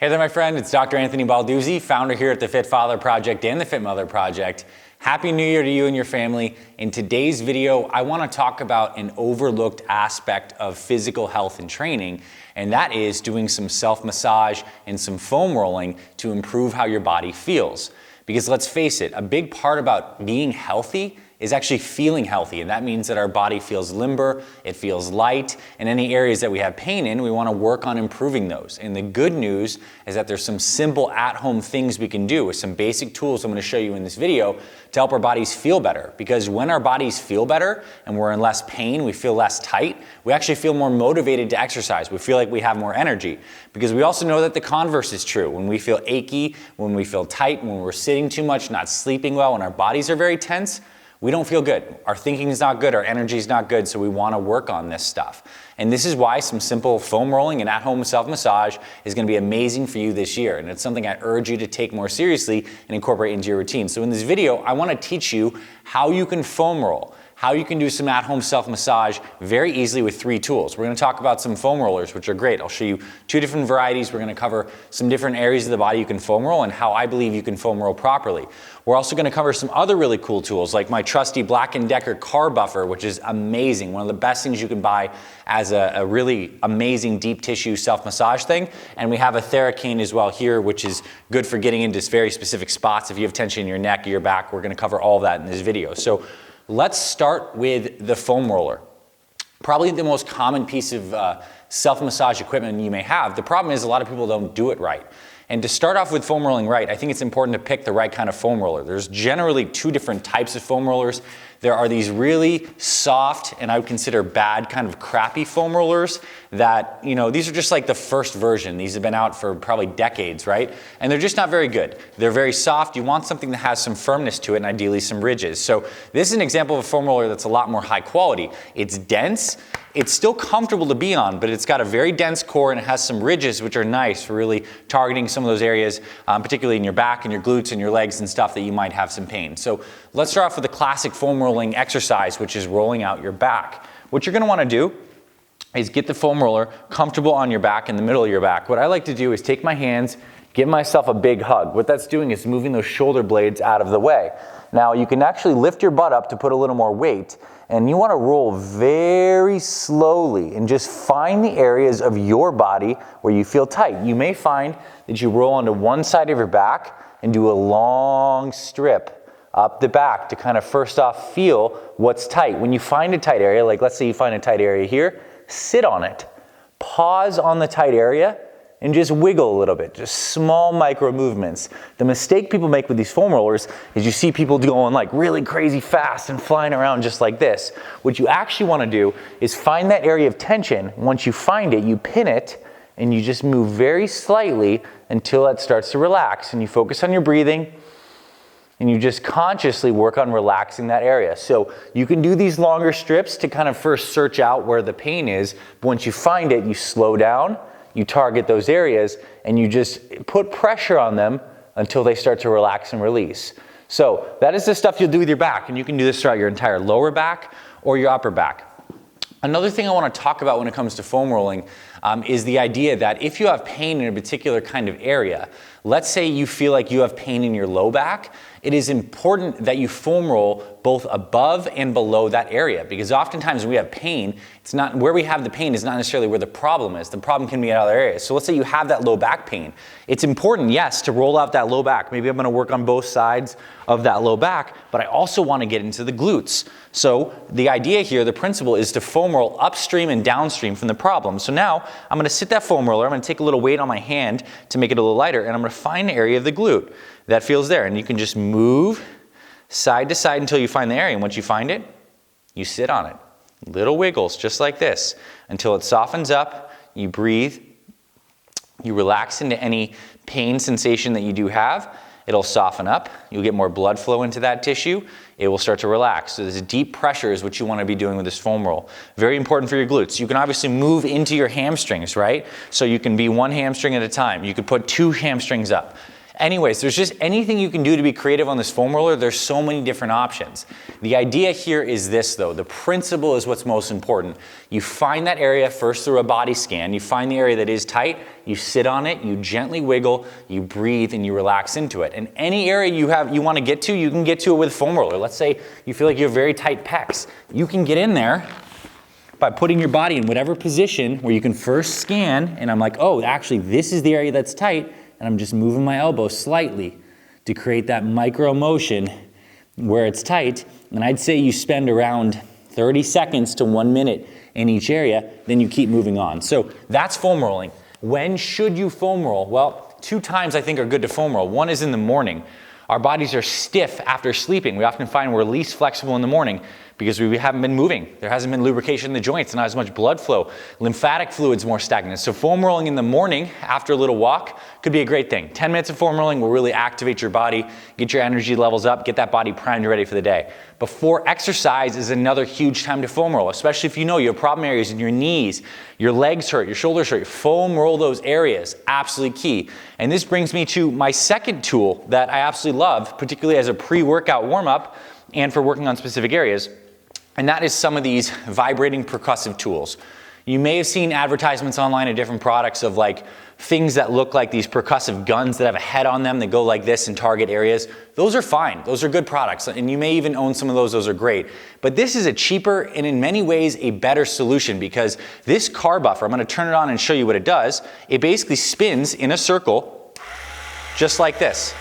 Hey there, my friend. It's Dr. Anthony Balduzzi, founder here at the Fit Father Project and the Fit Mother Project. Happy New Year to you and your family. In today's video, I want to talk about an overlooked aspect of physical health and training, and that is doing some self-massage and some foam rolling to improve how your body feels. Because let's face it, a big part about being healthy is actually feeling healthy, and that means that our body feels limber, it feels light, and any areas that we have pain in, we want to work on improving those. And the good news is that there's some simple at-home things we can do with some basic tools I'm going to show you in this video to help our bodies feel better. Because when our bodies feel better and we're in less pain, we feel less tight, we actually feel more motivated to exercise. We feel like we have more energy. Because we also know that the converse is true. When we feel achy, when we feel tight, when we're sitting too much, not sleeping well, when our bodies are very tense, we don't feel good. Our thinking is not good, our energy is not good, so we want to work on this stuff. And this is why some simple foam rolling and at-home self-massage is going to be amazing for you this year. And it's something I urge you to take more seriously and incorporate into your routine. So in this video, I want to teach you how you can foam roll, how you can do some at-home self-massage very easily with 3 tools. We're going to talk about some foam rollers, which are great. I'll show you 2 different varieties. We're going to cover some different areas of the body you can foam roll and how I believe you can foam roll properly. We're also going to cover some other really cool tools like my trusty Black & Decker car buffer, which is amazing. One of the best things you can buy as a really amazing deep tissue self-massage thing. And we have a Thera Cane as well here, which is good for getting into very specific spots. If you have tension in your neck or your back, we're going to cover all of that in this video. So let's start with the foam roller. Probably the most common piece of self-massage equipment you may have. The problem is a lot of people don't do it right. And to start off with foam rolling right, I think it's important to pick the right kind of foam roller. There's generally 2 different types of foam rollers. There are these really soft, and I would consider bad, kind of crappy foam rollers that, these are just like the first version. These have been out for probably decades, right? And they're just not very good. They're very soft. You want something that has some firmness to it and ideally some ridges. So this is an example of a foam roller that's a lot more high quality. It's dense. It's still comfortable to be on, but it's got a very dense core and it has some ridges which are nice for really targeting some of those areas, particularly in your back and your glutes and your legs and stuff that you might have some pain. So let's start off with the classic foam rolling exercise, which is rolling out your back. What you're going to want to do is get the foam roller comfortable on your back, in the middle of your back. What I like to do is take my hands, give myself a big hug. What that's doing is moving those shoulder blades out of the way. Now you can actually lift your butt up to put a little more weight, and you want to roll very slowly and just find the areas of your body where you feel tight. You may find that you roll onto one side of your back and do a long strip up the back to kind of first off feel what's tight. When you find a tight area, like let's say you find a tight area here, sit on it. Pause on the tight area and just wiggle a little bit, just small micro movements. The mistake people make with these foam rollers is you see people going like really crazy fast and flying around just like this. What you actually want to do is find that area of tension. Once you find it, you pin it and you just move very slightly until it starts to relax. And you focus on your breathing and you just consciously work on relaxing that area. So you can do these longer strips to kind of first search out where the pain is. But once you find it, you slow down, you target those areas, and you just put pressure on them until they start to relax and release. So that is the stuff you'll do with your back, and you can do this throughout your entire lower back or your upper back. Another thing I want to talk about when it comes to foam rolling is the idea that if you have pain in a particular kind of area, let's say you feel like you have pain in your low back, it is important that you foam roll both above and below that area, because oftentimes when we have pain, it's not where we have the pain is not necessarily where the problem is. The problem can be in other areas. So let's say you have that low back pain. It's important, yes, to roll out that low back. Maybe I'm going to work on both sides of that low back, but I also want to get into the glutes. So the idea here, the principle is to foam roll upstream and downstream from the problem. So now I'm going to sit that foam roller, I'm going to take a little weight on my hand to make it a little lighter, and I'm going to find the area of the glute that feels there. And you can just move side to side until you find the area. And once you find it, you sit on it. Little wiggles, just like this, until it softens up. You breathe. You relax into any pain sensation that you do have. It'll soften up. You'll get more blood flow into that tissue. It will start to relax. So this deep pressure is what you want to be doing with this foam roll. Very important for your glutes. You can obviously move into your hamstrings, right? So you can be one hamstring at a time. You could put 2 hamstrings up. Anyways, there's just anything you can do to be creative on this foam roller. There's so many different options. The idea here is this though, the principle is what's most important. You find that area first through a body scan, you find the area that is tight, you sit on it, you gently wiggle, you breathe, and you relax into it. And any area you want to get to, you can get to it with a foam roller. Let's say you feel like you have very tight pecs. You can get in there by putting your body in whatever position where you can first scan, and I'm like, oh, actually this is the area that's tight, and I'm just moving my elbow slightly to create that micro motion where it's tight. And I'd say you spend around 30 seconds to 1 minute in each area, then you keep moving on. So that's foam rolling. When should you foam roll? Well, 2 times I think are good to foam roll. One is in the morning. Our bodies are stiff after sleeping. We often find we're least flexible in the morning because we haven't been moving. There hasn't been lubrication in the joints, not as much blood flow. Lymphatic fluid's more stagnant. So foam rolling in the morning after a little walk could be a great thing. 10 minutes of foam rolling will really activate your body, get your energy levels up, get that body primed and ready for the day. Before exercise is another huge time to foam roll, especially if you know you have problem areas in your knees, your legs hurt, your shoulders hurt. Foam roll those areas, absolutely key. And this brings me to my second tool that I absolutely love, particularly as a pre-workout warm-up and for working on specific areas. And that is some of these vibrating percussive tools. You may have seen advertisements online of different products of like things that look like these percussive guns that have a head on them that go like this and target areas. Those are fine. Those are good products. And you may even own some of those. Those are great. But this is a cheaper and in many ways a better solution because this car buffer, I'm going to turn it on and show you what it does. It basically spins in a circle just like this.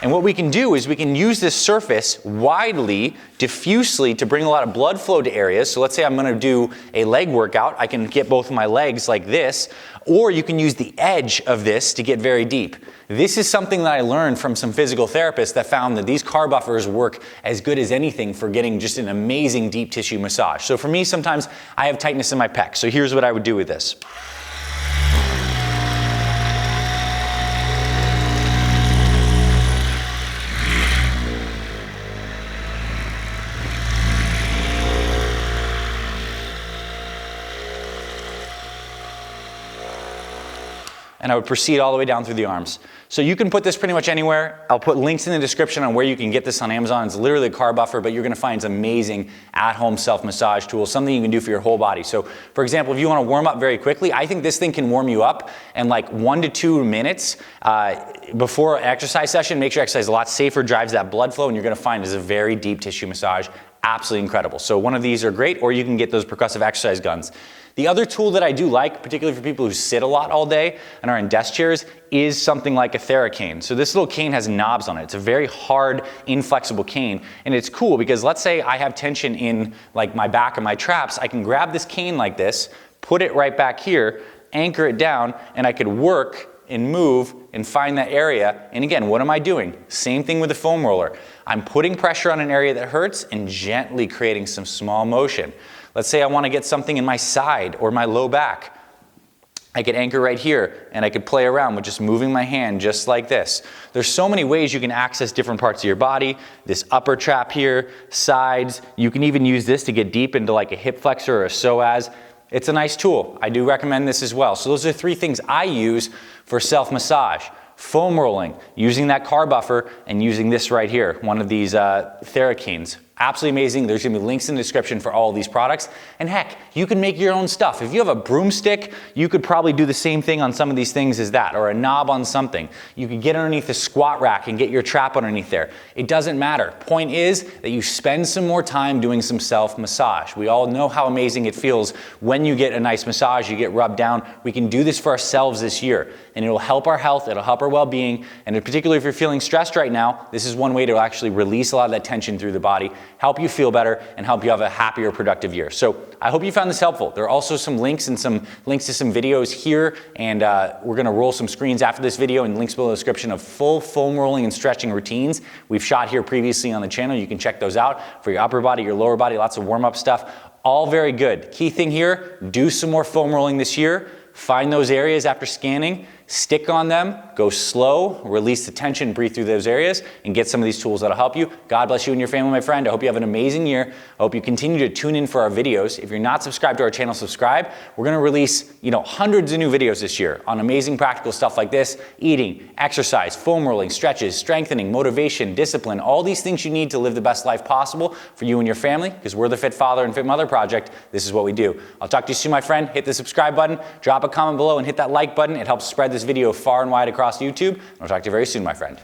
And what we can do is we can use this surface widely, diffusely to bring a lot of blood flow to areas. So let's say I'm going to do a leg workout. I can get both of my legs like this, or you can use the edge of this to get very deep. This is something that I learned from some physical therapists that found that these car buffers work as good as anything for getting just an amazing deep tissue massage. So for me, sometimes I have tightness in my pec. So here's what I would do with this. And I would proceed all the way down through the arms. So you can put this pretty much anywhere. I'll put links in the description on where you can get this on Amazon. It's literally a car buffer, but you're gonna find it's amazing at-home self-massage tool, something you can do for your whole body. So for example, if you wanna warm up very quickly, I think this thing can warm you up in like 1 to 2 minutes before an exercise session. Makes your exercise a lot safer, drives that blood flow, and you're gonna find it's a very deep tissue massage. Absolutely incredible. So one of these are great, or you can get those percussive exercise guns. The other tool that I do like, particularly for people who sit a lot all day and are in desk chairs, is something like a Thera Cane. So this little cane has knobs on it. It's a very hard, inflexible cane. And it's cool because let's say I have tension in like my back or my traps. I can grab this cane like this, put it right back here, anchor it down, and I could work and move and find that area. And again, what am I doing? Same thing with the foam roller. I'm putting pressure on an area that hurts and gently creating some small motion. Let's say I want to get something in my side or my low back. I could anchor right here and I could play around with just moving my hand just like this. There's so many ways you can access different parts of your body. This upper trap here, sides. You can even use this to get deep into like a hip flexor or a psoas. It's a nice tool. I do recommend this as well. So those are 3 things I use for self-massage. Foam rolling, using that car buffer, and using this right here, one of these Thera Canes. Absolutely amazing. There's gonna be links in the description for all of these products. And heck, you can make your own stuff. If you have a broomstick, you could probably do the same thing on some of these things as that, or a knob on something. You could get underneath the squat rack and get your trap underneath there. It doesn't matter. Point is that you spend some more time doing some self-massage. We all know how amazing it feels when you get a nice massage, you get rubbed down. We can do this for ourselves this year, and it'll help our health, it'll help our well-being, and particularly if you're feeling stressed right now, this is one way to actually release a lot of that tension through the body, help you feel better, and help you have a happier, productive year. So I hope you found this helpful. There are also some links to some videos here, and we're gonna roll some screens after this video and links below the description of full foam rolling and stretching routines we've shot here previously on the channel. You can check those out for your upper body, your lower body, lots of warm-up stuff. All very good. Key thing here, do some more foam rolling this year. find those areas after scanning, stick on them, go slow, release the tension, breathe through those areas, and get some of these tools that'll help you. God bless you and your family, my friend. I hope you have an amazing year. I hope you continue to tune in for our videos. If you're not subscribed to our channel, subscribe. We're gonna release, hundreds of new videos this year on amazing practical stuff like this: eating, exercise, foam rolling, stretches, strengthening, motivation, discipline, all these things you need to live the best life possible for you and your family, because we're the Fit Father and Fit Mother Project. This is what we do. I'll talk to you soon, my friend. Hit the subscribe button, drop a comment below, and hit that like button. It helps spread this video far and wide across YouTube. I'll talk to you very soon, my friend.